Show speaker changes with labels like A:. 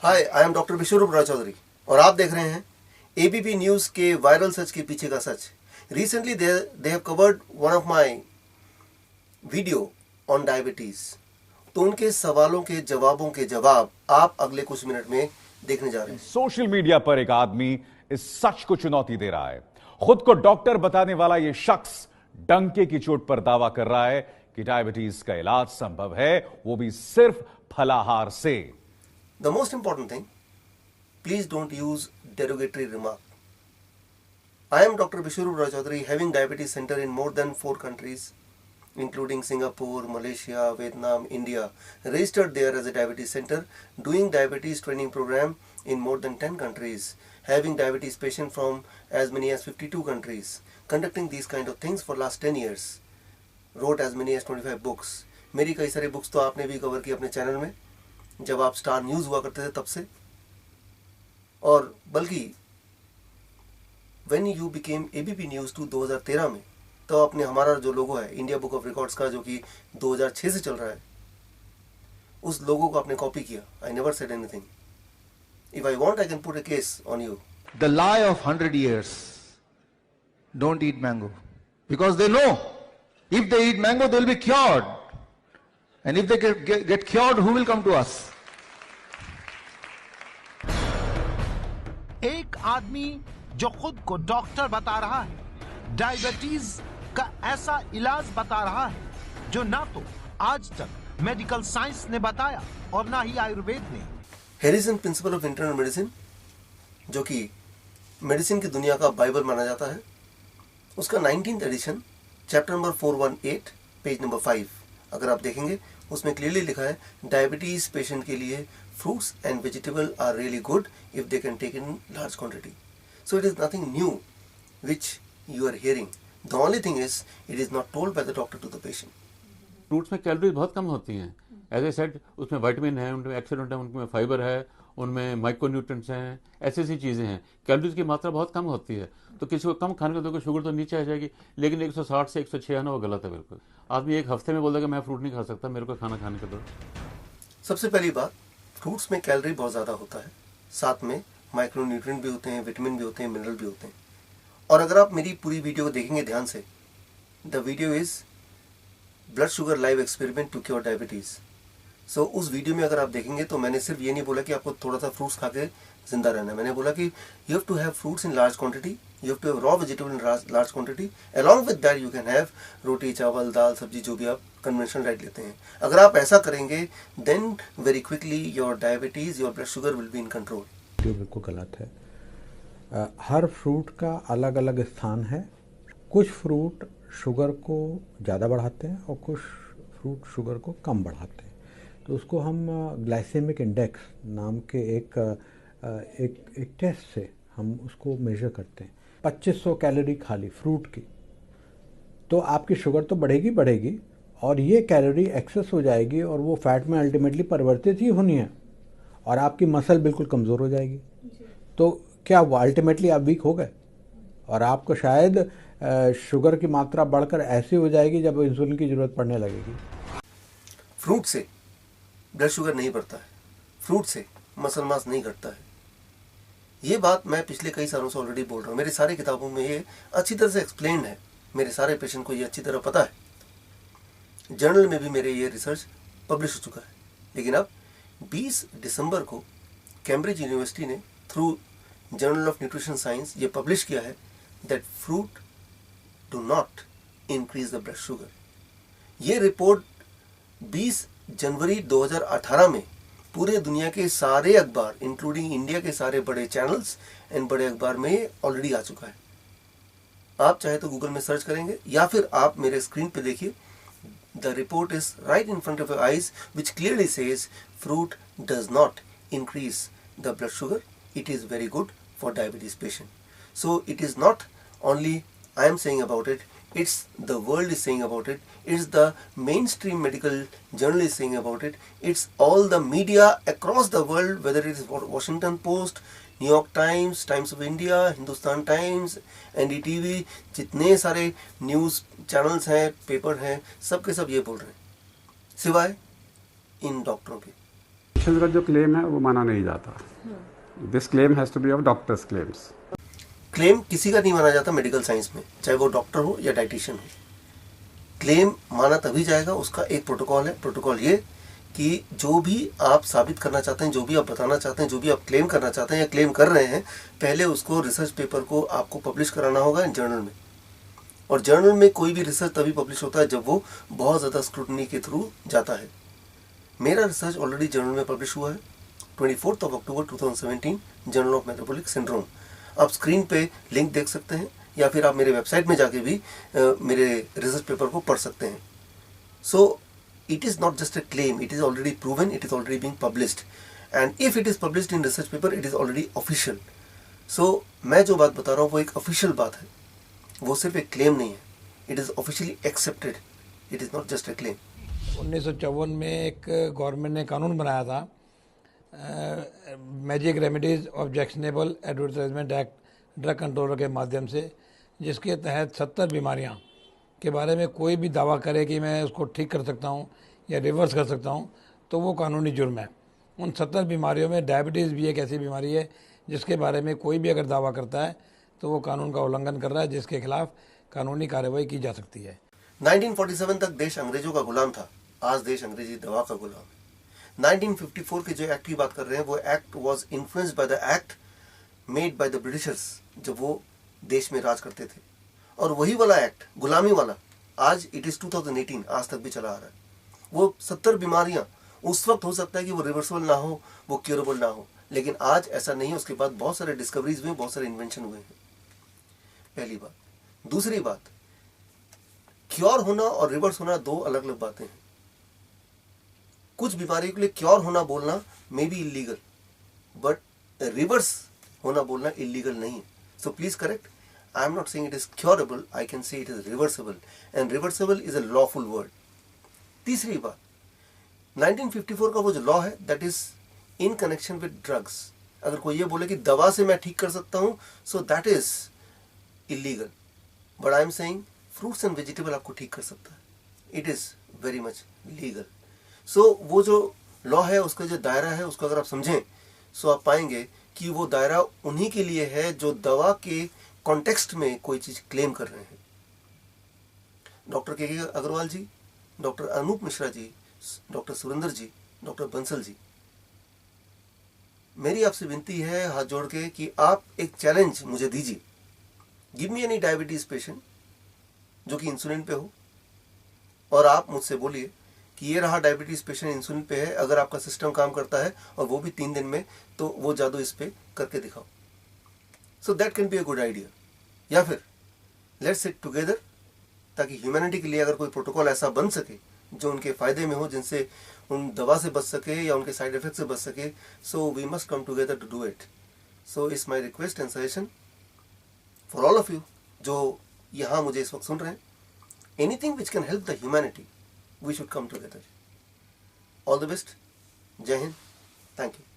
A: Hi, I am doctor Biswaroop Roy Chowdhury और आप देख रहे हैं एबीपी न्यूज के वायरल सच के पीछे का सच। Recently they have covered one of my video on diabetes. तो उनके सवालों के जवाबों के जवाब आप अगले कुछ मिनट में देखने जा रहे हैं।
B: सोशल मीडिया पर एक आदमी इस सच को चुनौती दे रहा है। खुद को डॉक्टर बताने वाला यह शख्स डंके की चोट पर दावा कर रहा है कि डायबिटीज का इलाज संभव है, वो भी सिर्फ फलाहार से।
A: The most important thing, please don't use derogatory remark. I am Dr. Vishwarup Roy Chaudhary, having diabetes center in more than 4 countries, including Singapore, Malaysia, Vietnam, India. Registered there as a diabetes center, doing diabetes training program in more than 10 countries, having diabetes patient from as many as 52 countries, conducting these kind of things for last 10 years. Wrote as many as 25 books. मेरी कई सारी books तो आपने भी cover की अपने channel में, जब आप स्टार न्यूज़ हुआ करते थे तब से। और बल्कि when you became ABP news 2013 में, तो आपने हमारा जो लोगो है इंडिया बुक ऑफ रिकॉर्ड्स का, जो कि 2006 से चल रहा है, उस लोगो को आपने कॉपी किया। I never said anything. If I want I can put a case on you.
C: The lie of 100 years. Don't eat mango. Because they know if they eat mango, they'll be cured. And if they get cured, who will come to us?
D: एक आदमी जो खुद को doctor बता रहा है, diabetes का ऐसा इलाज बता रहा है जो ना तो आज तक मेडिकल साइंस ने बताया और ना ही आयुर्वेद ने।
A: Harrison principle of internal medicine, जो कि मेडिसिन की दुनिया का बाइबल माना जाता है, उसका 19th edition, chapter number 418, page number 5, अगर आप देखेंगे उसमें क्लियरली लिखा है डायबिटीज पेशेंट के लिए fruits and vegetable are really good if they can take in large quantity. So it is nothing new which you are hearing. The only thing is it is not told by the doctor to the patient.
E: Fruits में calories बहुत कम होती हैं। As I said, उसमें vitamin है, उनमें accident है, उनमें फाइबर है, उनमें माइक्रोन्यूट्रिएंट्स हैं, ऐसी ऐसी चीज़ें हैं। कैलोरीज की मात्रा बहुत कम होती है, तो किसी को कम खाने को देखो शुगर तो नीचे आ जाएगी, लेकिन 160 से 106 आना वो गलत है बिल्कुल। आदमी एक हफ्ते में बोल देगा मैं फ्रूट नहीं खा सकता, मेरे को खाना खाने को दो।
A: सबसे पहली बात, फ्रूट्स में कैलोरी बहुत ज़्यादा होता है, साथ में माइक्रोन्यूट्रिएंट भी होते हैं, विटामिन भी होते हैं, मिनरल भी होते हैं। और अगर आप मेरी पूरी वीडियो को देखेंगे ध्यान से, the video is blood sugar live experiment to cure diabetes. सो उस वीडियो में अगर आप देखेंगे तो मैंने सिर्फ ये नहीं बोला कि आपको थोड़ा सा फ्रूट्स खा के जिंदा रहना है। मैंने बोला कि you have to have fruits in large quantity, you have to have raw vegetable in large quantity, along with that you can have roti, chawal, dal, सब्जी, जो भी आप कन्वेंशनल डाइट लेते हैं। अगर आप ऐसा करेंगे then very quickly your diabetes, your blood sugar will be in control.
F: ये बिल्कुल गलत है। हर फ्रूट का अलग अलग स्थान है। कुछ फ्रूट शुगर को ज़्यादा बढ़ाते हैं और कुछ फ्रूट शुगर को कम बढ़ाते हैं। तो उसको हम ग्लाइसेमिक इंडेक्स नाम के एक टेस्ट से हम उसको मेजर करते हैं। 2500 कैलोरी खाली फ्रूट की, तो आपकी शुगर तो बढ़ेगी और ये कैलोरी एक्सेस हो जाएगी और वो फैट में अल्टीमेटली परिवर्तित ही होनी है और आपकी मसल बिल्कुल कमज़ोर हो जाएगी। तो क्या हुआ, अल्टीमेटली आप वीक हो गए और आपको शायद शुगर की मात्रा बढ़कर ऐसी हो जाएगी जब इंसुलिन की ज़रूरत पड़ने लगेगी।
A: फ्रूट से ब्लड शुगर नहीं बढ़ता है, फ्रूट से मसल मास नहीं घटता है। ये बात मैं पिछले कई सालों से ऑलरेडी बोल रहा हूँ। मेरी सारी किताबों में ये अच्छी तरह से एक्सप्लेन्ड है, मेरे सारे पेशेंट को ये अच्छी तरह पता है। जर्नल में भी मेरे ये रिसर्च पब्लिश हो चुका है। लेकिन अब 20 दिसंबर को कैम्ब्रिज यूनिवर्सिटी ने through journal of nutrition science ये पब्लिश किया है that fruit do not increase the blood sugar. ये रिपोर्ट 20 जनवरी 2018 में पूरे दुनिया के सारे अखबार इंक्लूडिंग इंडिया के सारे बड़े चैनल्स एंड बड़े अखबार में ऑलरेडी आ चुका है। आप चाहे तो गूगल में सर्च करेंगे या फिर आप मेरे स्क्रीन पे देखिए। The report is right in front of your eyes which clearly says fruit does not increase the blood sugar, it is very good for diabetes patient. So it is not only I am saying about it, it's the world is saying about it, it's the mainstream medical journal is saying about it, it's all the media across the world, whether it is Washington Post, New York Times, Times of India, Hindustan Times, NDTV, जितने सारे news channels हैं, paper हैं, सब के सब ये बोल रहे हैं, सिवाय इन डॉक्टरों के।
G: पेशेंट का जो क्लेम है वो माना नहीं जाता. This claim has to be of doctors claims.
A: Claim किसी का नहीं माना जाता मेडिकल साइंस में, चाहे वो डॉक्टर हो या डाइटिशियन हो. क्लेम माना तभी जाएगा, उसका एक प्रोटोकॉल है. प्रोटोकॉल ये कि जो भी आप साबित करना चाहते हैं, जो भी आप बताना चाहते हैं, जो भी आप क्लेम करना चाहते हैं या क्लेम कर रहे हैं, पहले उसको रिसर्च पेपर को आपको पब्लिश कराना होगा जर्नल में. और जर्नल में कोई भी रिसर्च तभी पब्लिश होता है जब वो बहुत ज़्यादा स्क्रूटनी के थ्रू जाता है. मेरा रिसर्च ऑलरेडी जर्नल में पब्लिश हुआ है 24 अक्टूबर 2017, जर्नल ऑफ मेटाबॉलिक सिंड्रोम. आप स्क्रीन पे लिंक देख सकते हैं या फिर आप मेरे वेबसाइट में जाके भी मेरे रिसर्च पेपर को पढ़ सकते हैं. सो it is not just a claim, it is already proven, it is already being published, and if it is published in research paper, it is already official. So मैं जो बात बता रहा हूँ वो एक official बात है, वो सिर्फ एक claim नहीं है. It is officially accepted, it is not just a claim.
H: 1954 में एक गवर्नमेंट ने कानून बनाया था, magic remedies objectionable advertisement act drug controller के माध्यम से, जिसके तहत 70 बीमारियाँ के बारे में कोई भी दावा करे कि मैं उसको ठीक कर सकता हूँ या रिवर्स कर सकता हूँ तो वो कानूनी जुर्म है. उन 70 बीमारियों में डायबिटीज़ भी एक ऐसी बीमारी है जिसके बारे में कोई भी अगर दावा करता है तो वो कानून का उल्लंघन कर रहा है, जिसके खिलाफ कानूनी कार्रवाई की जा सकती है.
A: 1947 तक देश अंग्रेजों का गुलाम था, आज देश अंग्रेजी दवा का गुलाम है. 1954 के जो एक्ट की बात कर रहे हैं वो act was influenced by the act made by the Britishers जब वो देश में राज करते थे. और वही वाला एक्ट, गुलामी वाला, आज इट इज 2018, आज तक भी चला आ रहा है. वो 70 बीमारियां उस वक्त हो सकता है कि वो रिवर्सिबल ना हो, वो क्यूरेबल ना हो, लेकिन आज ऐसा नहीं है. उसके बाद बहुत सारे डिस्कवरीज हुए, बहुत सारे इन्वेंशन हुए हैं. पहली बात. दूसरी बात, क्योर होना और रिवर्स होना दो अलग अलग बातें हैं. कुछ बीमारियों के लिए क्योर होना बोलना may be illegal, but reverse होना बोलना इलीगल नहीं है. So please correct. I am not saying it is curable, I can say it is reversible, and reversible is a lawful word. तीसरी बात, 1954 का वो जो लॉ है that is in connection with drugs. अगर कोई ये बोले कि दवा से मैं ठीक कर सकता हूँ, so that is illegal. But I am saying fruits and vegetable आपको ठीक कर सकता है. It is very much legal. So वो जो लॉ है उसका जो दायरा है उसको अगर आप समझें, so आप पाएंगे कि वो दायरा उन्हीं के लिए है जो दवा के कॉन्टेक्स्ट में कोई चीज क्लेम कर रहे हैं. डॉक्टर के अग्रवाल जी, डॉक्टर अनूप मिश्रा जी, डॉक्टर सुरेंद्र जी, डॉक्टर बंसल जी, मेरी आपसे विनती है हाथ जोड़ के कि आप एक चैलेंज मुझे दीजिए. Give me any diabetes patient जो कि इंसुलिन पे हो और आप मुझसे बोलिए कि ये रहा डायबिटीज पेशेंट इंसुलिन पे है, अगर आपका सिस्टम काम करता है और वो भी 3 दिन में, तो वो जादू इस पे करके दिखाओ. So that can be a good idea. या फिर let's sit together ताकि ह्यूमैनिटी के लिए अगर कोई प्रोटोकॉल ऐसा बन सके जो उनके फायदे में हो, जिनसे उन दवा से बच सके या उनके साइड इफेक्ट से बच सके. So we must come together to do it. So it's my request and suggestion for all of you जो यहाँ मुझे इस वक्त सुन रहे हैं, anything which can help the humanity, we should come together. All the best. जय Hind. Thank you.